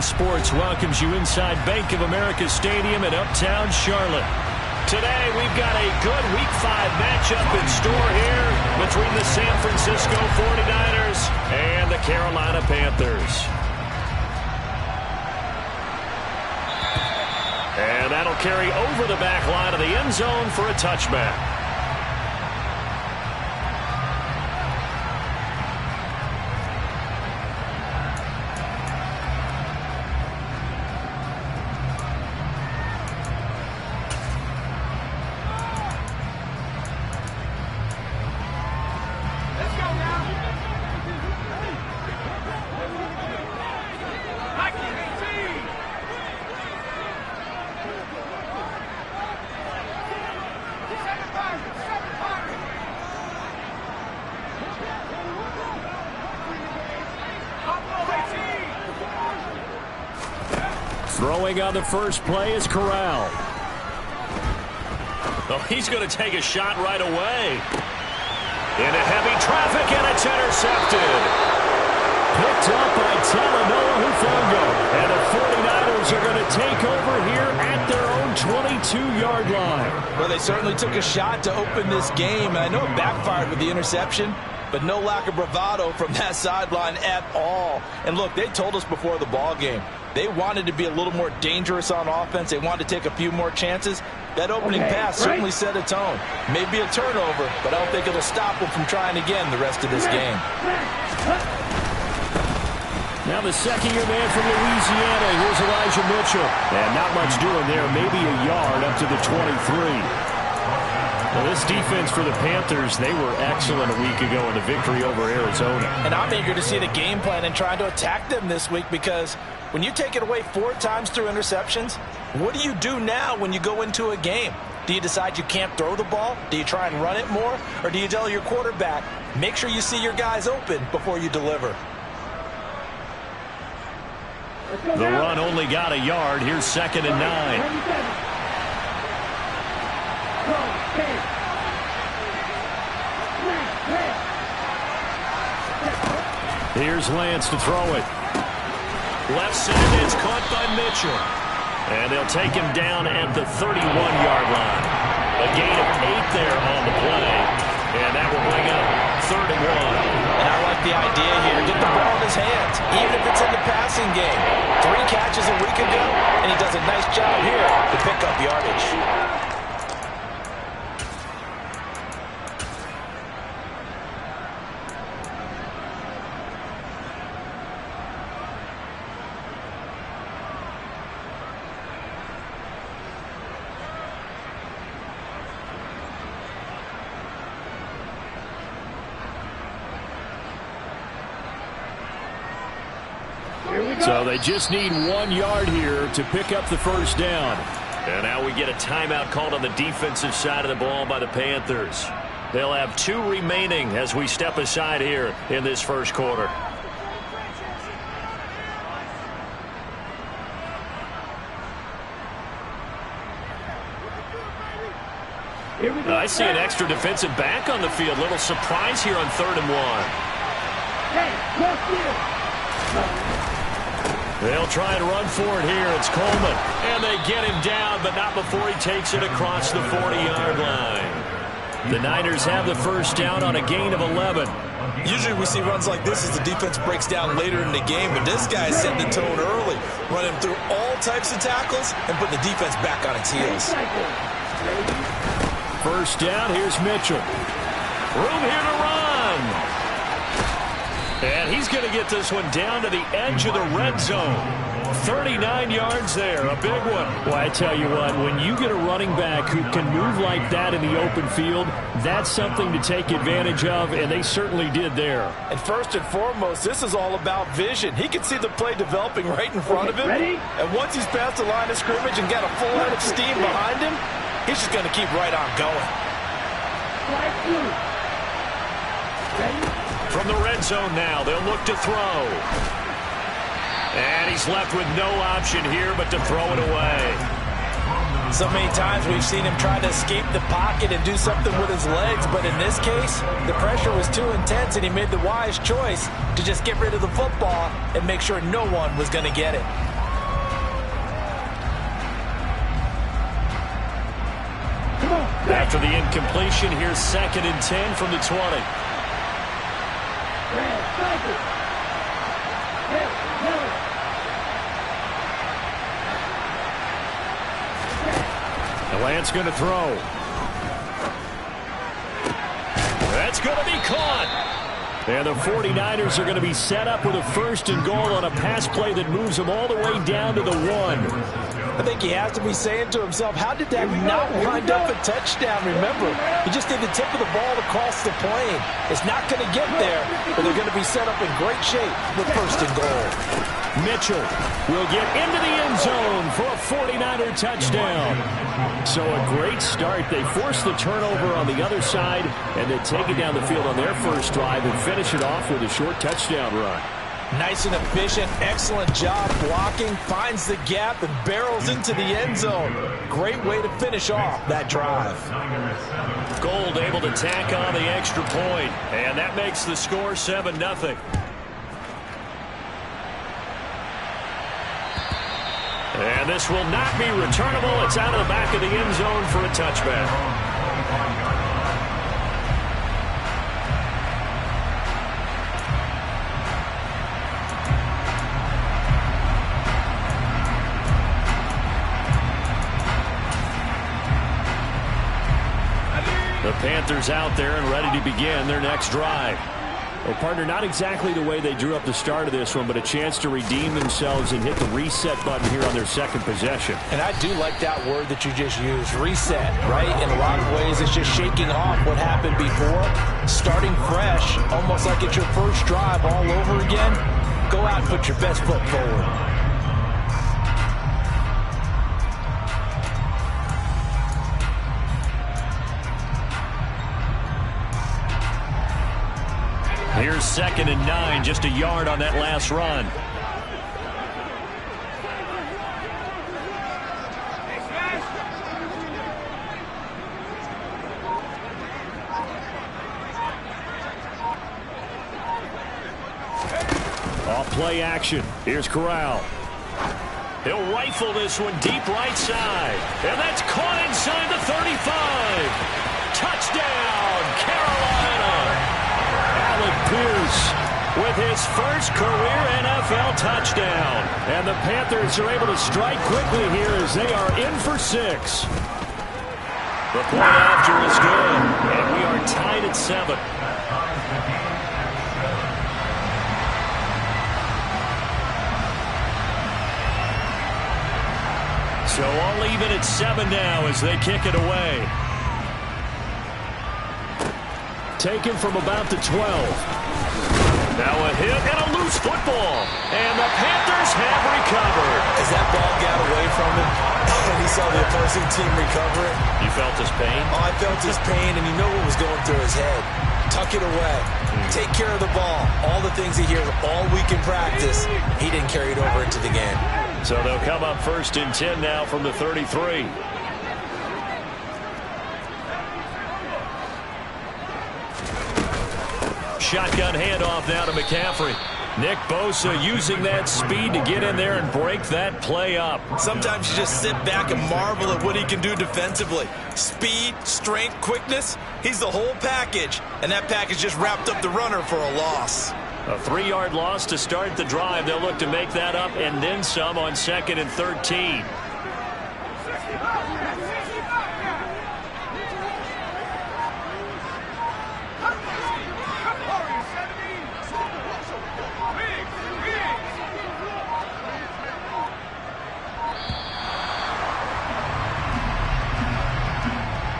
Sports welcomes you inside Bank of America Stadium in Uptown Charlotte. Today, we've got a good Week 5 matchup in store here between the San Francisco 49ers and the Carolina Panthers. And that'll carry over the back line of the end zone for a touchback. Throwing on the first play is Corral. Oh, he's going to take a shot right away. Into heavy traffic, and it's intercepted. Picked up by Talanoa Hufanga. And the 49ers are going to take over here at their own 22-yard line. Well, they certainly took a shot to open this game. And I know it backfired with the interception, but no lack of bravado from that sideline at all. And look, they told us before the ball game, they wanted to be a little more dangerous on offense. They wanted to take a few more chances. That opening pass certainly set a tone. Maybe a turnover, but I don't think it'll stop them from trying again the rest of this game. Now the second-year man from Louisiana, here's Elijah Mitchell. And not much doing there, maybe a yard up to the 23. Well, this defense for the Panthers, they were excellent a week ago in the victory over Arizona. And I'm eager to see the game plan and trying to attack them this week, because when you take it away 4 times through interceptions, what do you do now when you go into a game? Do you decide you can't throw the ball? Do you try and run it more? Or do you tell your quarterback, make sure you see your guys open before you deliver? The run only got a yard. Here's 2nd and 9. Here's Lance to throw it. Left side, it's caught by Mitchell. And they'll take him down at the 31-yard line. A gain of 8 there on the play. And that will bring up 3rd and 1. And I like the idea here. Get the ball in his hands, even if it's in the passing game. 3 catches a week ago, and he does a nice job here to pick up yardage. So they just need 1 yard here to pick up the first down. And now we get a timeout called on the defensive side of the ball by the Panthers. They'll have 2 remaining as we step aside here in this first quarter. I see an extra defensive back on the field. Little surprise here on 3rd and 1. They'll try and run for it here. It's Coleman. And they get him down, but not before he takes it across the 40-yard line. The Niners have the first down on a gain of 11. Usually we see runs like this as the defense breaks down later in the game, but this guy is setting the tone early, running through all types of tackles and putting the defense back on its heels. First down, here's Mitchell. Room here to run. And he's going to get this one down to the edge of the red zone. 39 yards there, a big one. Well, I tell you what, when you get a running back who can move like that in the open field, that's something to take advantage of, and they certainly did there. And first and foremost, this is all about vision. He can see the play developing right in front of him. And once he's past the line of scrimmage and got a full head of steam behind him, he's just going to keep right on going. From the red zone now, they'll look to throw. And he's left with no option here but to throw it away. So many times we've seen him try to escape the pocket and do something with his legs, but in this case, the pressure was too intense and he made the wise choice to just get rid of the football and make sure no one was going to get it. After the incompletion, here's 2nd and 10 from the 20. The Lance going to throw. That's going to be caught. And the 49ers are going to be set up with a 1st and goal on a pass play that moves them all the way down to the 1. I think he has to be saying to himself, how did that not wind up a touchdown? Remember, he just did the tip of the ball across the plane. It's not going to get there, but they're going to be set up in great shape with 1st and goal. Mitchell will get into the end zone for a 49er touchdown. So a great start. They force the turnover on the other side, and then take it down the field on their first drive and finish it off with a short touchdown run. Nice and efficient, excellent job blocking, finds the gap and barrels into the end zone. Great way to finish off that drive. Gold able to tack on the extra point, and that makes the score 7-0. And this will not be returnable. It's out of the back of the end zone for a touchback. The Panthers out there and ready to begin their next drive. Well, partner, not exactly the way they drew up the start of this one, but a chance to redeem themselves and hit the reset button here on their 2nd possession. And I do like that word that you just used, reset, right? In a lot of ways, it's just shaking off what happened before, starting fresh, almost like it's your first drive all over again. Go out and put your best foot forward. Here's 2nd and 9, just a yard on that last run. Off play action. Here's Corral. He'll rifle this one deep right side. And that's caught inside the 35. Touchdown, Carolina. Alec Pierce with his first career NFL touchdown. And the Panthers are able to strike quickly here as they are in for 6. The point after is good, and we are tied at 7. So all even at 7 now as they kick it away. Taken from about the 12. Now a hit and a loose football. And the Panthers have recovered. As that ball got away from him, and he saw the opposing team recover it. You felt his pain? Oh, I felt his pain, and you know what was going through his head. Tuck it away. Take care of the ball. All the things he hears all week in practice, he didn't carry it over into the game. So they'll come up 1st and 10 now from the 33. Shotgun handoff now to McCaffrey. Nick Bosa using that speed to get in there and break that play up. Sometimes you just sit back and marvel at what he can do defensively. Speed, strength, quickness, he's the whole package. And that package just wrapped up the runner for a loss. A 3-yard loss to start the drive. They'll look to make that up and then some on 2nd and 13.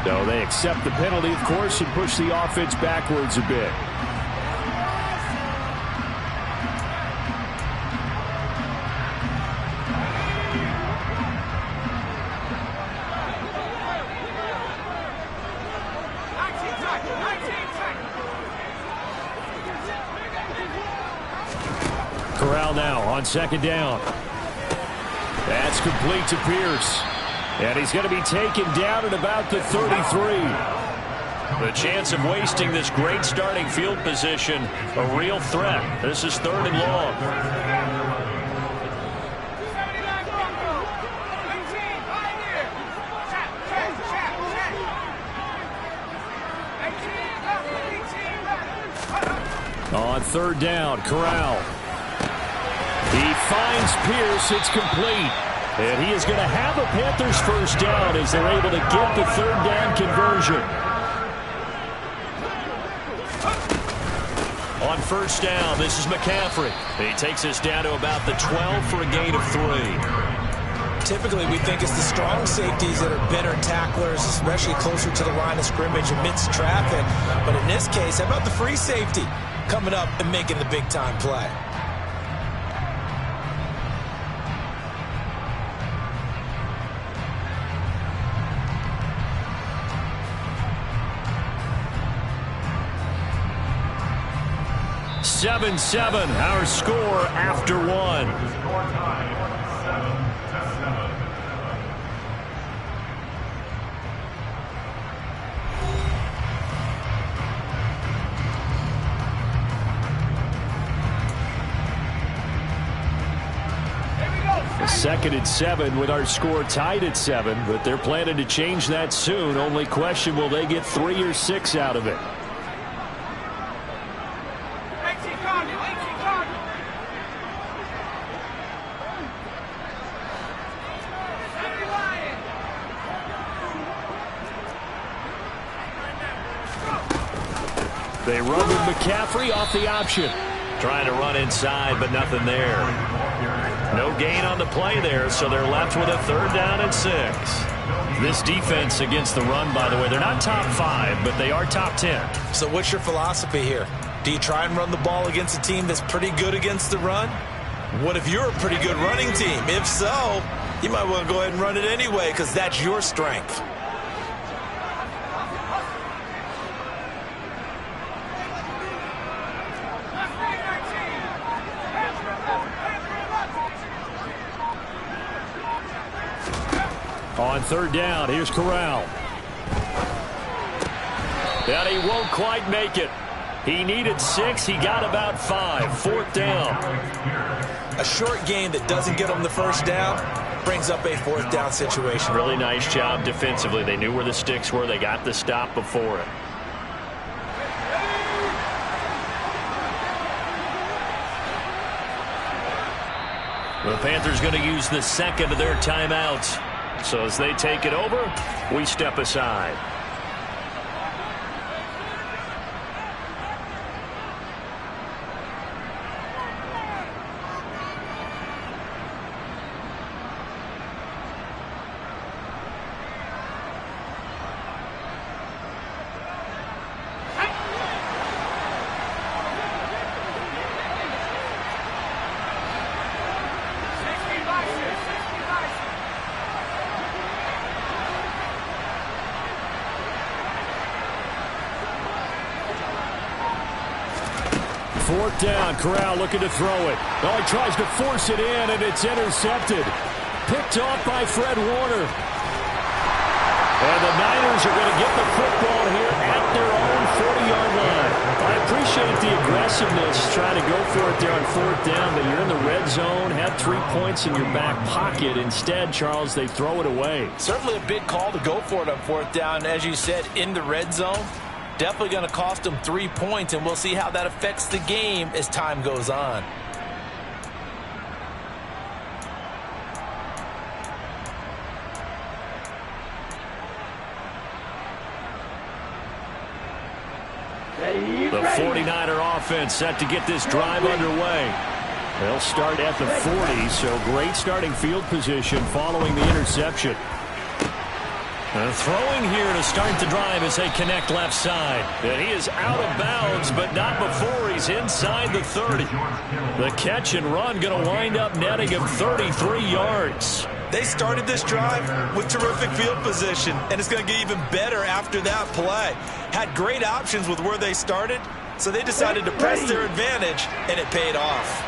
No, they accept the penalty, of course, and push the offense backwards a bit. Corral now on 2nd down. That's complete to Pierce. And he's going to be taken down at about the 33. The chance of wasting this great starting field position, a real threat. This is 3rd and long. third down. Corral. He finds Pierce. It's complete. And he is going to have a Panthers first down as they're able to get the third down conversion. On first down, this is McCaffrey. He takes us down to about the 12 for a gain of 3. Typically, we think it's the strong safeties that are better tacklers, especially closer to the line of scrimmage amidst traffic. But in this case, how about the free safety coming up and making the big-time play? Seven, our score after one. Second and 7 with our score tied at 7, but they're planning to change that soon. Only question, will they get 3 or 6 out of it? They run with McCaffrey off the option. Trying to run inside, but nothing there. No gain on the play there, so they're left with a third down and 6. This defense against the run, by the way, they're not top 5, but they are top 10. So what's your philosophy here? Do you try and run the ball against a team that's pretty good against the run? What if you're a pretty good running team? If so, you might want to go ahead and run it anyway because that's your strength. On third down, here's Corral. And he won't quite make it. He needed 6. He got about 5. Fourth down. A short game that doesn't get him the first down brings up a fourth down situation. Really nice job defensively. They knew where the sticks were. They got the stop before it. The Panthers going to use the second of their timeouts. So as they take it over, we step aside. Fourth down, Corral looking to throw it. Oh, he tries to force it in, and it's intercepted. Picked off by Fred Warner. And the Niners are going to get the football here at their own 40-yard line. I appreciate the aggressiveness, trying to go for it there on fourth down, but you're in the red zone, have 3 points in your back pocket. Instead, Charles, they throw it away. Certainly a big call to go for it on fourth down. As you said, in the red zone. Definitely going to cost them 3 points, and we'll see how that affects the game as time goes on. The 49er offense set to get this drive underway. They'll start at the 40, so great starting field position following the interception. Throwing here to start the drive as they connect left side. And he is out of bounds, but not before he's inside the 30. The catch and run going to wind up netting him 33 yards. They started this drive with terrific field position, and it's going to get even better after that play. Had great options with where they started, so they decided to press their advantage, and it paid off.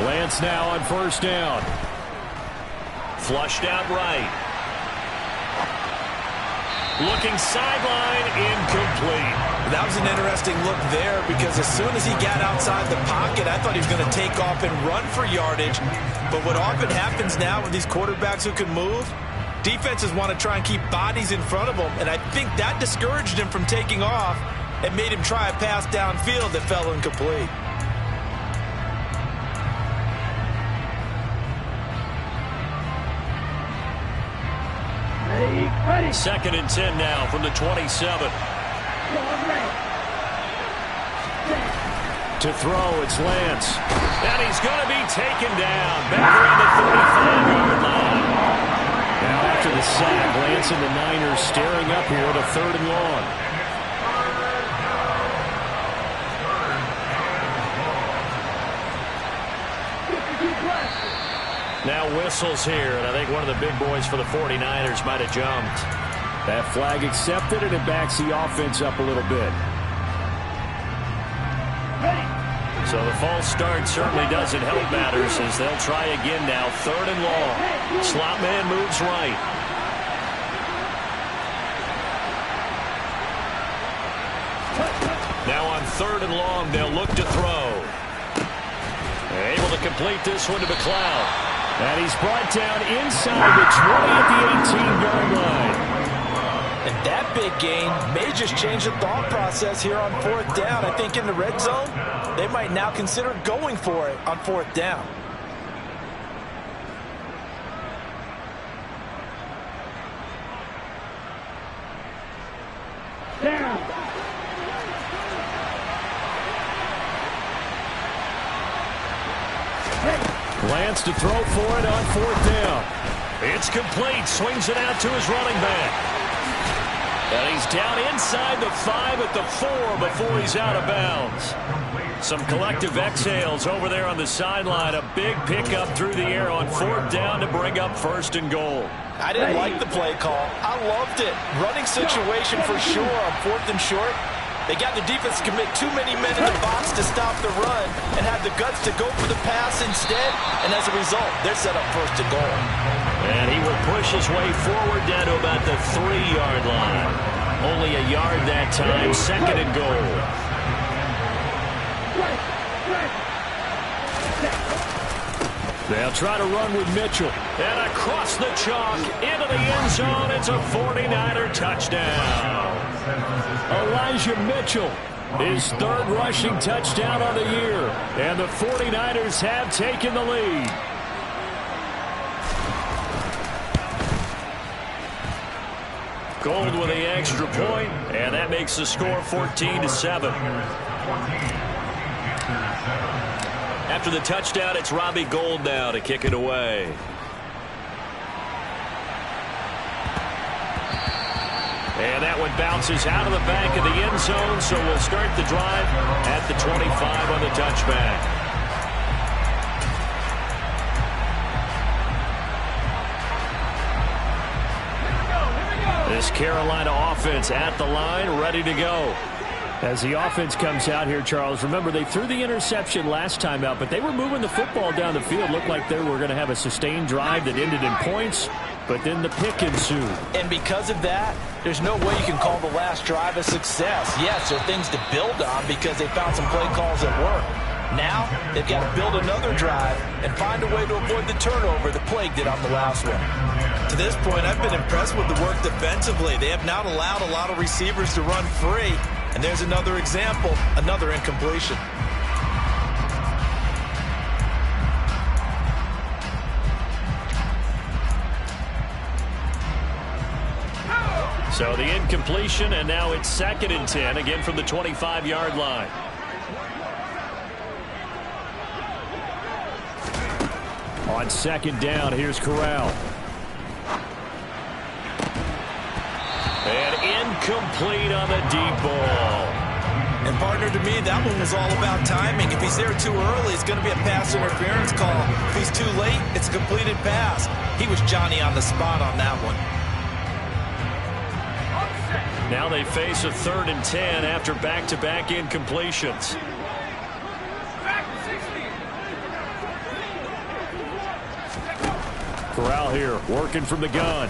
Lance now on first down. Flushed out right. Looking sideline, incomplete. That was an interesting look there because as soon as he got outside the pocket, I thought he was going to take off and run for yardage. But what often happens now with these quarterbacks who can move, Defenses want to try and keep bodies in front of him, and I think that discouraged him from taking off and made him try a pass downfield that fell incomplete. Ready. 2nd and 10 now from the 27. To throw, it's Lance. And he's going to be taken down back around the 35-yard line. Now after the sack, Lance and the Niners staring up here at a 3rd and long. Now whistles here, and I think one of the big boys for the 49ers might have jumped. That flag accepted, and it backs the offense up a little bit. So the false start certainly doesn't help matters as they'll try again now. 3rd and long. Slot man moves right. Now on 3rd and long, they'll look to throw. Able to complete this one to McLeod. And he's brought down inside the 20 at the 18-yard line. And that big gain may just change the thought process here on 4th down. I think in the red zone, they might now consider going for it on 4th down. Lance to throw for it on 4th down. It's complete. Swings it out to his running back. And he's down inside the 5 at the 4 before he's out of bounds. Some collective exhales over there on the sideline. A big pickup through the air on 4th down to bring up 1st and goal. I didn't like the play call. I loved it. Running situation for sure on 4th and short. They got the defense to commit too many men in the box to stop the run and have the guts to go for the pass instead. And as a result, they're set up 1st and goal. And he will push his way forward down to about the 3-yard line. Only a yard that time. 2nd and goal. They'll try to run with Mitchell. And across the chalk into the end zone. It's a 49er touchdown. Elijah Mitchell, his 3rd rushing touchdown of the year. And the 49ers have taken the lead. Gold with the extra point, and that makes the score 14-7. After the touchdown, it's Robbie Gould now to kick it away. And that one bounces out of the back of the end zone, so we'll start the drive at the 25 on the touchback. This Carolina offense at the line, ready to go. As the offense comes out here, Charles, remember they threw the interception last time out, but they were moving the football down the field. Looked like they were going to have a sustained drive that ended in points, but then the pick ensued. And because of that, there's no way you can call the last drive a success. Yes, there are things to build on because they found some play calls that work. Now, they've got to build another drive and find a way to avoid the turnover that plagued it on the last one. To this point, I've been impressed with the work defensively. They have not allowed a lot of receivers to run free. And there's another example, another incompletion. So the incompletion, and now it's 2nd and 10, again from the 25-yard line. On 2nd down, here's Corral. And incomplete on the deep ball. And partner, to me, that one was all about timing. If he's there too early, it's going to be a pass interference call. If he's too late, it's a completed pass. He was Johnny on the spot on that one. Now they face a 3rd and 10 after back-to-back incompletions. Corral here, working from the gun.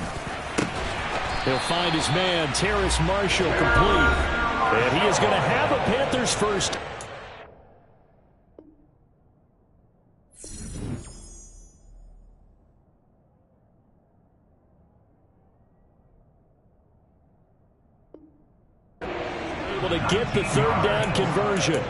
He'll find his man, Terrace Marshall, complete. And he is going to have a Panthers first. able to get the third down conversion.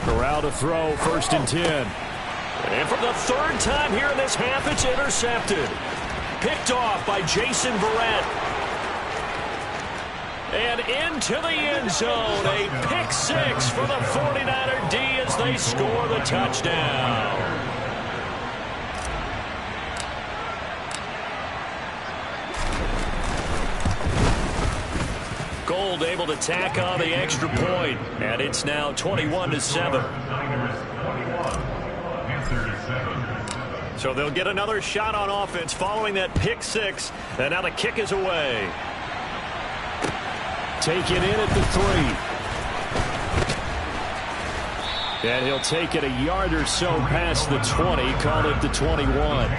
Corral to throw, 1st and 10. And for the third time here in this half, it's intercepted. Picked off by Jason Verrett. And into the end zone, a pick 6 for the 49er D as they score the touchdown. Gold able to tack on the extra point, and it's now 21-7. So they'll get another shot on offense following that pick 6, and now the kick is away. Taken in at the 3. And he'll take it a yard or so past the 20, call it the 21.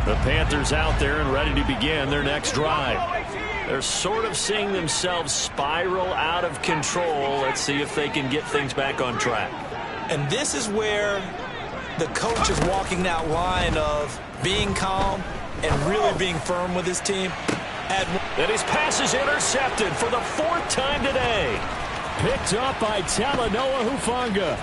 The Panthers out there and ready to begin their next drive. They're sort of seeing themselves spiral out of control. Let's see if they can get things back on track. And this is where the coach is walking that line of being calm and really being firm with his team. And his pass is intercepted for the 4th time today. Picked up by Talanoa Hufanga.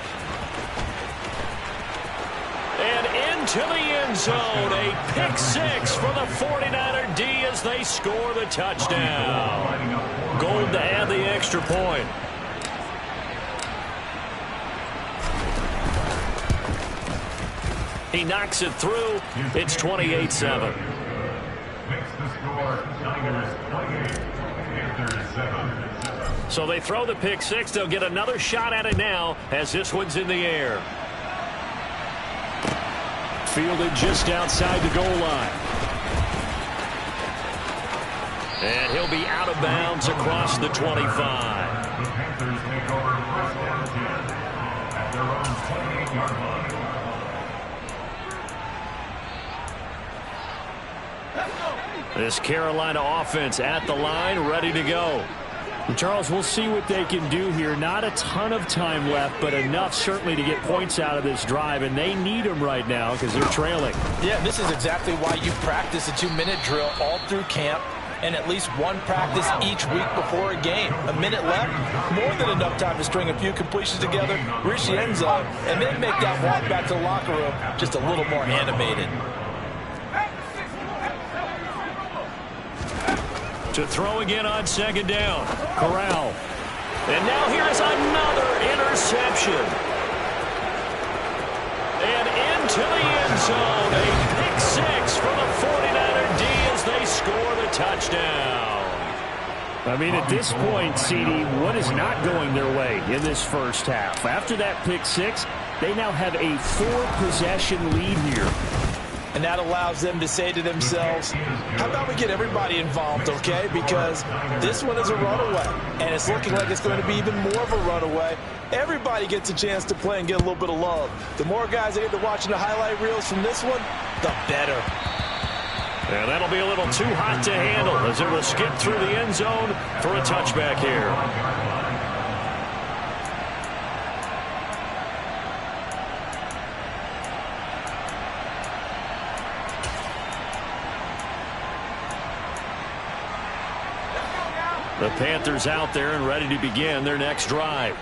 And into the end zone, a pick 6 for the 49er D as they score the touchdown. Gold to add the extra point. He knocks it through. It's 28-7. So they throw the pick 6. They'll get another shot at it now as this one's in the air. Fielded just outside the goal line. And he'll be out of bounds across the 25. The Panthers take over first down 10 at their own 28-yard line. This Carolina offense at the line, ready to go. And Charles, we'll see what they can do here. Not a ton of time left, but enough certainly to get points out of this drive, and they need them right now because they're trailing. Yeah, this is exactly why you practice a 2-minute drill all through camp and at least one practice each week before a game. A minute left, more than enough time to string a few completions together, reach the end zone, and then make that walk back to the locker room just a little more animated. To throw again on 2nd down. Corral. And now here's another interception. And into the end zone. A pick 6 for the 49er D as they score the touchdown. I mean, at this point, CD, what is not going their way in this first half? After that pick 6, they now have a 4-possession lead here. And that allows them to say to themselves, how about we get everybody involved, okay? Because this one is a runaway, and it's looking like it's going to be even more of a runaway. Everybody gets a chance to play and get a little bit of love. The more guys that get to watching the highlight reels from this one, the better. And that'll be a little too hot to handle as it will skip through the end zone for a touchback here. The Panthers out there and ready to begin their next drive.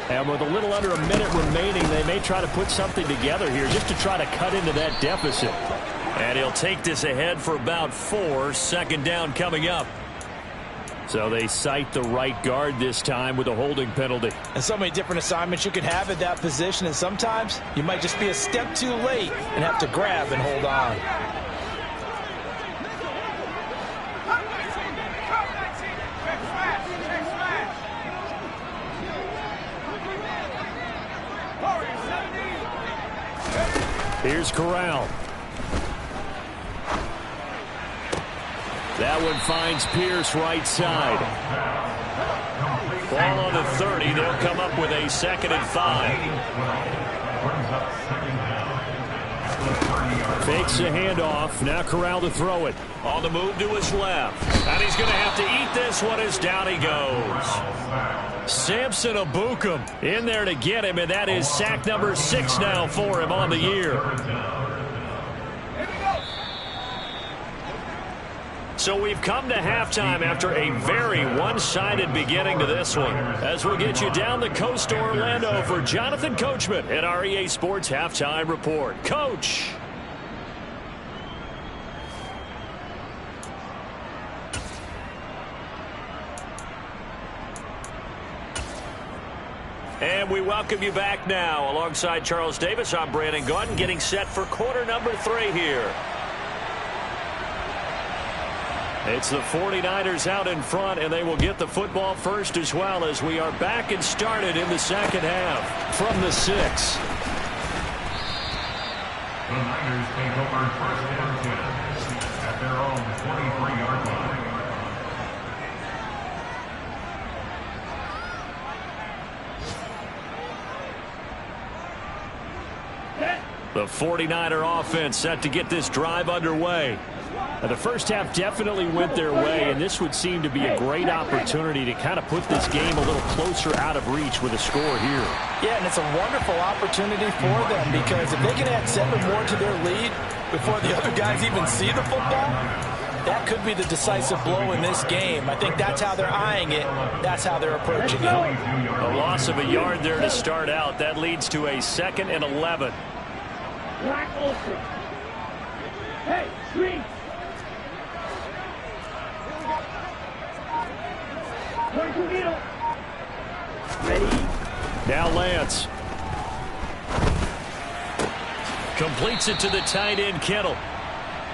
And with a little under a minute remaining, they may try to put something together here just to try to cut into that deficit. And he'll take this ahead for about 4. 2nd down coming up. So they cite the right guard this time with a holding penalty. And so many different assignments you can have at that position, and sometimes you might just be a step too late and have to grab and hold on. Here's Corral. That one finds Pierce right side. Ball on the 30. They'll come up with a 2nd and 5. Fakes a handoff. Now Corral to throw it. On the move to his left. And he's going to have to eat this one as down he goes. Samson Ebukam in there to get him, and that is sack number 6 now for him on the year. So we've come to halftime after a very one-sided beginning to this one. As we'll get you down the coast to Orlando for Jonathan Coachman at our EA Sports Halftime Report. Coach. And we welcome you back now. Alongside Charles Davis, I'm Brandon Gaudin, getting set for quarter number 3 here. It's the 49ers out in front, and they will get the football first as well as we are back and started in the second half from the 6. The Niners take over 1st and 10 at their own 23-yard line. The 49er offense set to get this drive underway. Now, the first half definitely went their way, and this would seem to be a great opportunity to kind of put this game a little closer out of reach with a score here. Yeah, and it's a wonderful opportunity for them because if they can add 7 more to their lead before the other guys even see the football, that could be the decisive blow in this game. I think that's how they're eyeing it. That's how they're approaching it. A loss of a yard there to start out. That leads to a 2nd and 11. Black Olsen. Hey, screen. Ready? Now Lance. Completes it to the tight end, Kittle.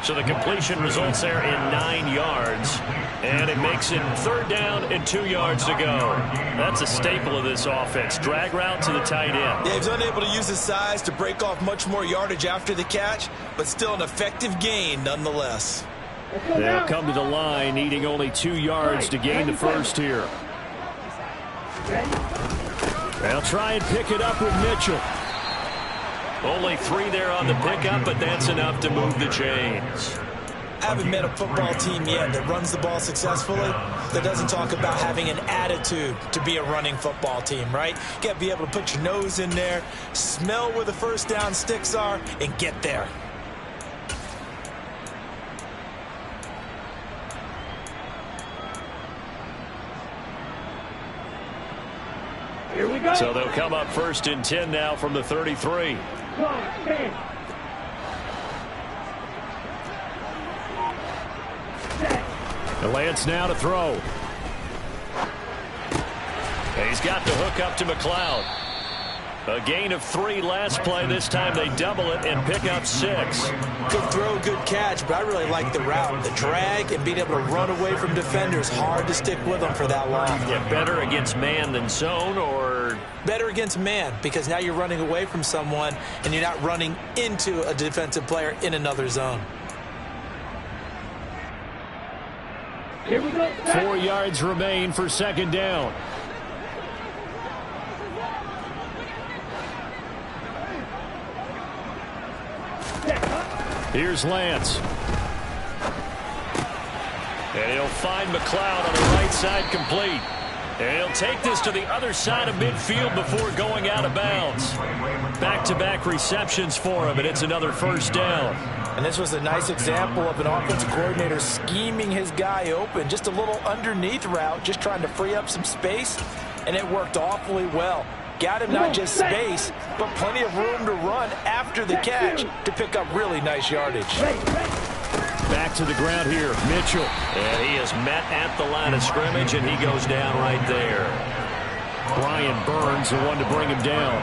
So the completion results there in 9 yards. And it makes it 3rd down and 2 yards to go. That's a staple of this offense. Drag route to the tight end. Yeah, he's unable to use his size to break off much more yardage after the catch, but still an effective gain nonetheless. They'll come to the line, needing only 2 yards to gain the first here. They'll try and pick it up with Mitchell. Only 3 there on the pickup, but that's enough to move the chains. I haven't met a football team yet that runs the ball successfully that doesn't talk about having an attitude to be a running football team, right? You got to be able to put your nose in there, smell where the first down sticks are, and get there. Here we go. So they'll come up 1st and 10 now from the 33. Come on, stand. The Lance now to throw. And he's got the hook up to McLeod. A gain of 3 last play. This time they double it and pick up 6. Good throw, good catch, but I really like the route. The drag and being able to run away from defenders. Hard to stick with them for that long. Yeah, better against man than zone, or better against man because now you're running away from someone and you're not running into a defensive player in another zone. Here we go. 4 yards remain for 2nd down. Here's Lance. And he'll find McLeod on the right side complete. And he'll take this to the other side of midfield before going out of bounds. Back-to-back receptions for him, and it's another 1st down. And this was a nice example of an offensive coordinator scheming his guy open. Just a little underneath route, just trying to free up some space, and it worked awfully well. Got him not just space, but plenty of room to run after the catch to pick up really nice yardage. Back to the ground here, Mitchell. And he is met at the line of scrimmage, and he goes down right there. Brian Burns, the one to bring him down.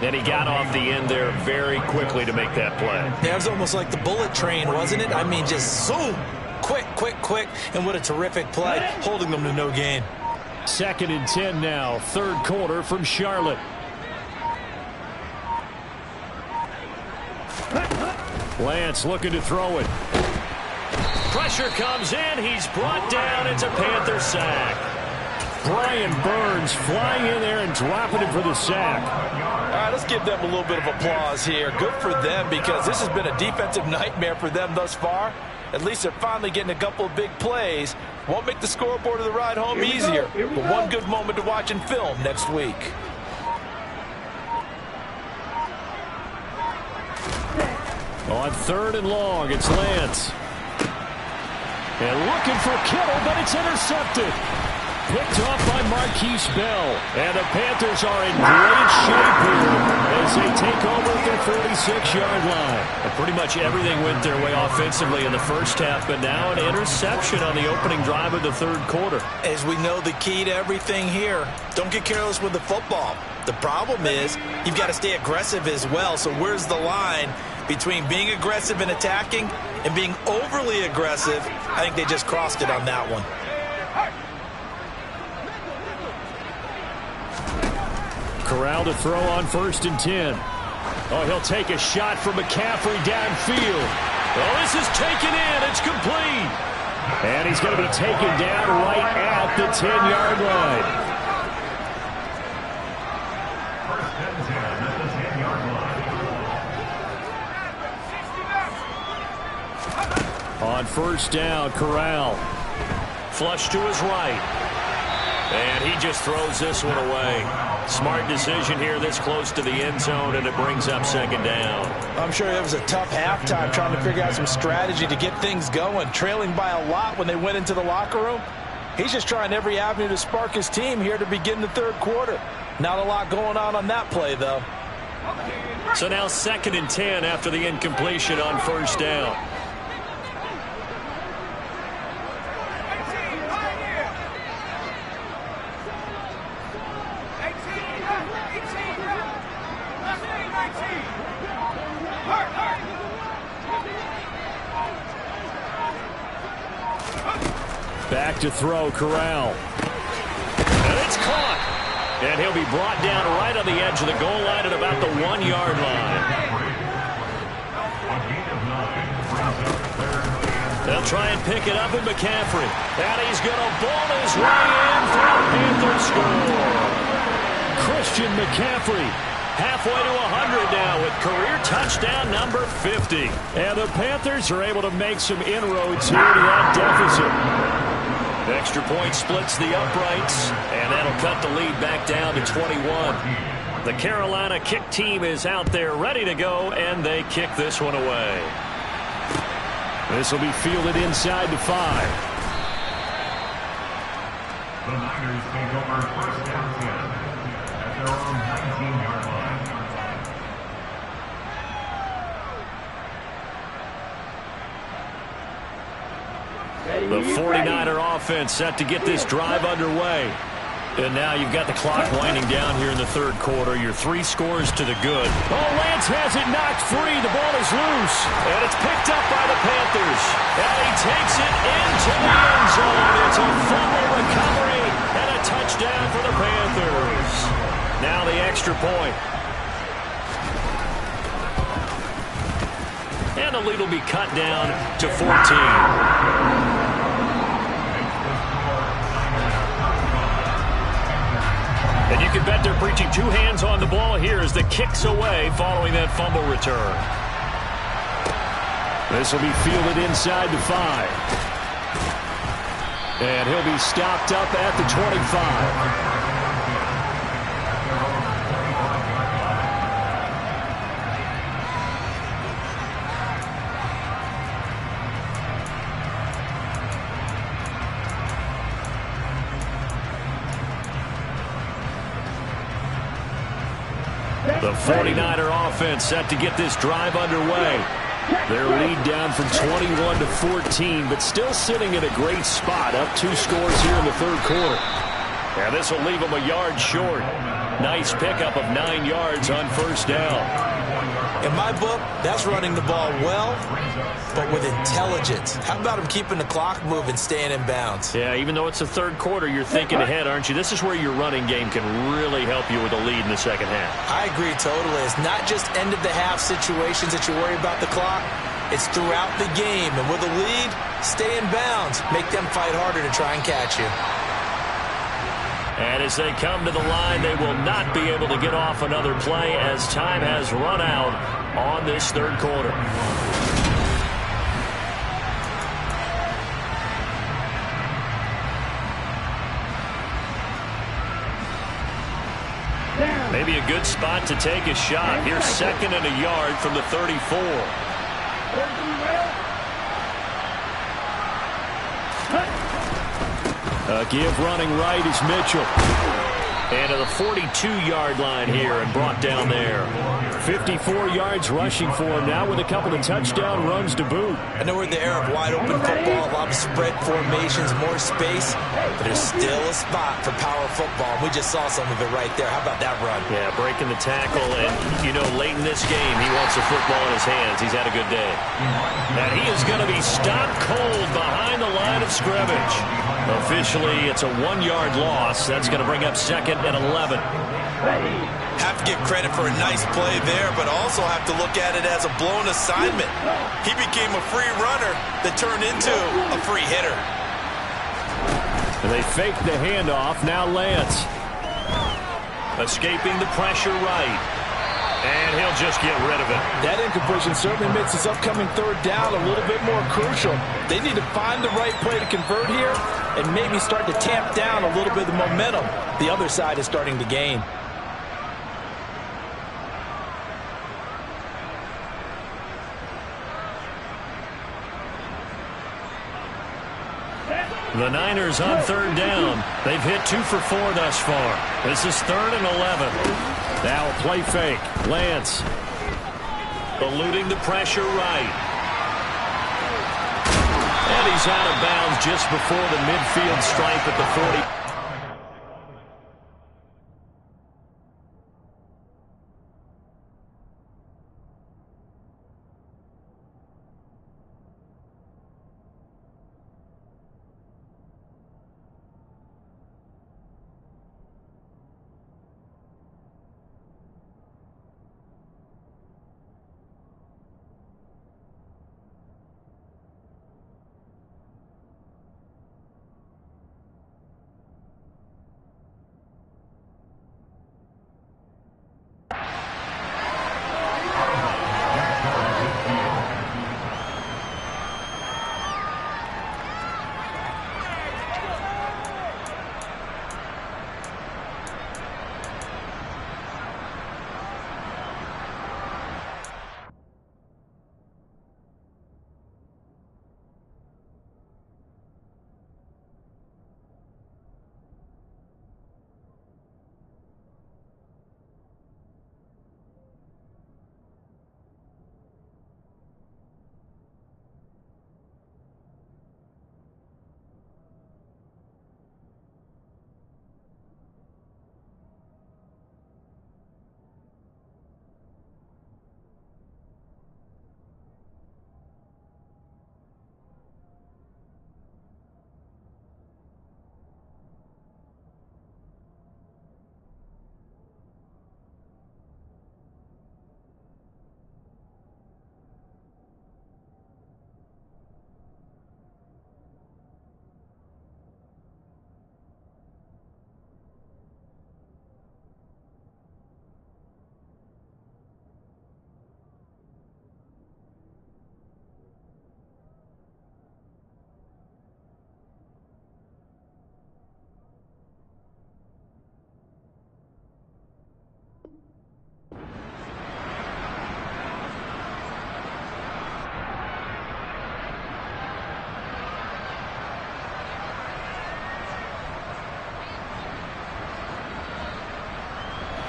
And he got off the end there very quickly to make that play. That was almost like the bullet train, wasn't it? I mean, just zoom. Quick, quick, quick. And what a terrific play, holding them to no gain. 2nd and 10 now, 3rd quarter from Charlotte. Lance looking to throw it. Pressure comes in. He's brought down. It's a Panther sack. Brian Burns flying in there and dropping him for the sack. All right, let's give them a little bit of applause here. Good for them, because this has been a defensive nightmare for them thus far. At least they're finally getting a couple of big plays. Won't make the scoreboard of the ride home easier, but one good moment to watch in film next week. On 3rd and long, it's Lance. And looking for Kittle, but it's intercepted. Picked off by Marquise Bell. And the Panthers are in great shape here as they take over at their 46-yard line. And pretty much everything went their way offensively in the first half, but now an interception on the opening drive of the 3rd quarter. As we know, the key to everything here, don't get careless with the football. The problem is you've got to stay aggressive as well. So where's the line between being aggressive and attacking and being overly aggressive? I think they just crossed it on that one. Corral to throw on 1st and 10. Oh, he'll take a shot from McCaffrey downfield. Oh, this is taken in. It's complete. And he's going to be taken down right at the 10-yard line. On 1st down, Corral. Flush to his right. And he just throws this one away. Smart decision here this close to the end zone, and it brings up 2nd down. I'm sure it was a tough halftime trying to figure out some strategy to get things going, trailing by a lot when they went into the locker room. He's just trying every avenue to spark his team here to begin the 3rd quarter. Not a lot going on that play, though. So now 2nd and 10 after the incompletion on 1st down. Back to throw, Corral. And it's caught. And he'll be brought down right on the edge of the goal line at about the 1-yard line. They'll try and pick it up with McCaffrey. And he's going to ball his way in for the Panthers score. Christian McCaffrey halfway to 100 now with career touchdown number 50. And the Panthers are able to make some inroads here to that deficit. The extra point splits the uprights, and that'll cut the lead back down to 21. The Carolina kick team is out there ready to go, and they kick this one away. This will be fielded inside the 5. The Niners take over 1st down 10 at their own 19-yard line. The 49er offense set to get this drive underway. And now you've got the clock winding down here in the 3rd quarter. Your 3 scores to the good. Oh, Lance has it knocked free. The ball is loose. And it's picked up by the Panthers. And he takes it into the end zone. It's a fumble recovery and a touchdown for the Panthers. Now the extra point. And the lead will be cut down to 14. And you can bet they're preaching 2 hands on the ball here as the kick's away following that fumble return. This will be fielded inside the 5. And he'll be stopped up at the 25. The 49er offense set to get this drive underway. Their lead down from 21 to 14, but still sitting in a great spot, up 2 scores here in the 3rd quarter. And this will leave them a yard short. Nice pickup of 9 yards on first down. In my book, that's running the ball well, but with intelligence. How about him keeping the clock moving, staying in bounds? Yeah, even though it's the third quarter, you're thinking ahead, aren't you? This is where your running game can really help you with a lead in the second half. I agree totally. It's not just end-of-the-half situations that you worry about the clock. It's throughout the game. And with a lead, stay in bounds. Make them fight harder to try and catch you. And as they come to the line, they will not be able to get off another play as time has run out on this third quarter. Maybe a good spot to take a shot. Here's 2nd and a yard from the 34. Give running right is Mitchell. And to the 42-yard line here and brought down there. 54 yards rushing for him now with a couple of touchdown runs to boot. I know we're in the era of wide-open football, a lot of spread formations, more space, but there's still a spot for power football. We just saw some of it right there. How about that run? Yeah, breaking the tackle, and, you know, late in this game, he wants the football in his hands. He's had a good day. And he is going to be stopped cold behind the line of scrimmage. Officially, it's a 1-yard loss. That's going to bring up 2nd and 11. Have to give credit for a nice play there, but also have to look at it as a blown assignment. He became a free runner that turned into a free hitter. And they fake the handoff. Now Lance. Escaping the pressure right. And he'll just get rid of it. That incompletion certainly makes this upcoming third down a little bit more crucial. They need to find the right play to convert here and maybe start to tamp down a little bit of the momentum the other side is starting to gain. The Niners on third down. They've hit 2 for 4 thus far. This is 3rd and 11. Now a play fake. Lance eluding the pressure right. And he's out of bounds just before the midfield stripe at the 40.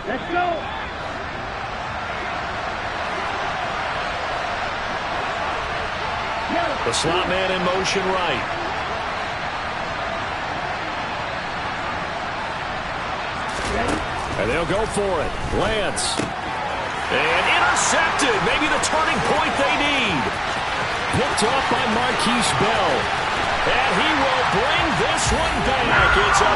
Let's go. The slot man in motion right. And they'll go for it. Lance. And intercepted. Maybe the turning point they need. Picked off by Marquise Bell. And he will bring this one back. It's a